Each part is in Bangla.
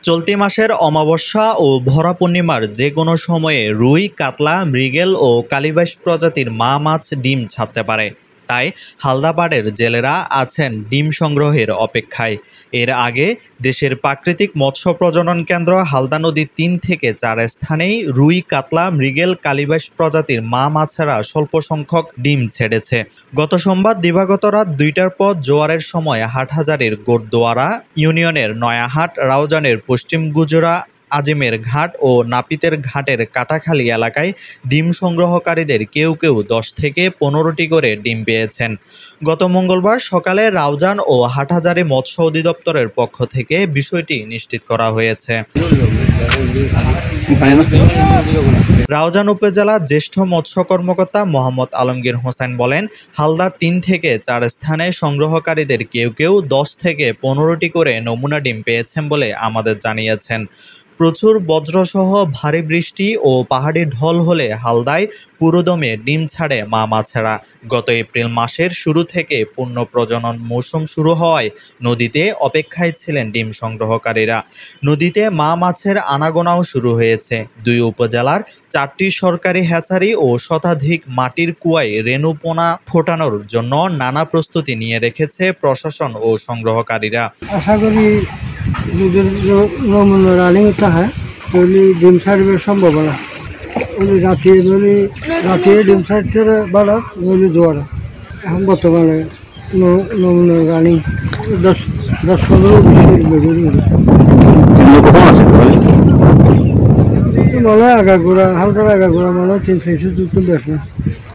চলতি মাসের অমাবস্যা ও ভরা পূর্ণিমার যে কোনো সময়ে রুই, কাতলা, মৃগেল ও কালিবাইস প্রজাতির মাছ ডিম ছাড়তে পারে। তাই হালদাপাড়ের জেলেরা আছেন ডিম সংগ্রহের অপেক্ষায়। এর আগে দেশের প্রাকৃতিক মৎস্য প্রজনন কেন্দ্র হালদা নদীর ৩ থেকে ৪ স্থানেই রুই, কাতলা, মৃগেল, কালিবাইস প্রজাতির মাছেরা স্বল্প সংখ্যক ডিম ছেড়েছে। গত সোমবার দিবাগত রাত ২টার পর জোয়ারের সময় হাটহাজারীর গোরদোয়ারা ইউনিয়নের নয়াহাট, রাউজানের পশ্চিম গুজরা, আজিমের ঘাট ও নাপিতের ঘাটের কাটাখালী এলাকায় ডিম সংগ্রহকারীদের কেউ কেউ ১০ থেকে ১৫টি করে ডিম পেয়েছেন। গত মঙ্গলবার সকালে রাউজান ও হাটহাজারী মৎস্য অধিদপ্তরের পক্ষ থেকে বিষয়টি নিশ্চিত করা হয়েছে। রাউজান উপজেলা জ্যেষ্ঠ মৎস্য কর্মকর্তা মোহাম্মদ আলমগীর হোসেন বলেন, হালদার ৩ থেকে ৪ স্থানে সংগ্রহকারীদের কেউ কেউ ১০ থেকে ১৫টি করে নমুনা ডিম পেয়েছেন বলে আমাদের জানিয়েছেন। প্রচুর বজ্রসহ ভারী বৃষ্টি ও পাহাড়ি ঢল হলে হালদায় পুরোদমে ডিম ছাড়ে মাছেরা। গত এপ্রিল মাসের শুরু থেকে পূর্ণ প্রজনন মৌসুম শুরু হওয়ায় নদীতে অপেক্ষায় ছিলেন ডিম সংগ্রহকারীরা। নদীতে মাছের আনাগোনাও শুরু হয়েছে। ২ উপজেলার ৪টি সরকারি হ্যাচারি ও শতাধিক মাটির কুয়ায় রেণু পোনা ফোটানোর জন্য নানা প্রস্তুতি নিয়ে রেখেছে প্রশাসন ও সংগ্রহকারীরা। আশা করি যদি নমুনা রানিং থাকে তাহলে ডিম ছাড়বে সম্ভাবনা। রাতে ডিম ছাড়তে বাড়া নইলে জোয়ার। এখন বর্তমানে নমুনা রানিং 10-15 মনে হয় আগাগোড়া হালকার আগাগোড়া মনে হয় ৩-৪০ বেশ না।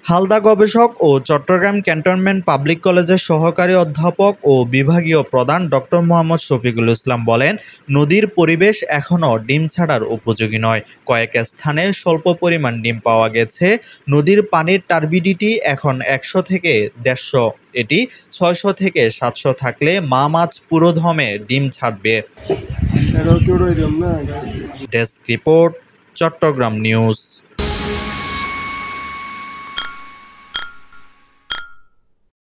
হালদা গবেষক ও চট্টগ্রাম ক্যান্টনমেন্ট পাবলিক কলেজের সহকারী অধ্যাপক ও বিভাগীয় প্রধান ডক্টর মোহাম্মদ শফিকুল ইসলাম বলেন, নদীর পরিবেশ এখনও ডিম ছাড়ার উপযোগী নয়। কয়েক স্থানে স্বল্প পরিমাণ ডিম পাওয়া গেছে। নদীর পানির টার্বিডিটি এখন ১০০ থেকে ১৫০। এটি ৬০০ থেকে ৭০০ থাকলে মাছ পুরোদমে ডিম ছাড়বে। Desk report, Chattogram news.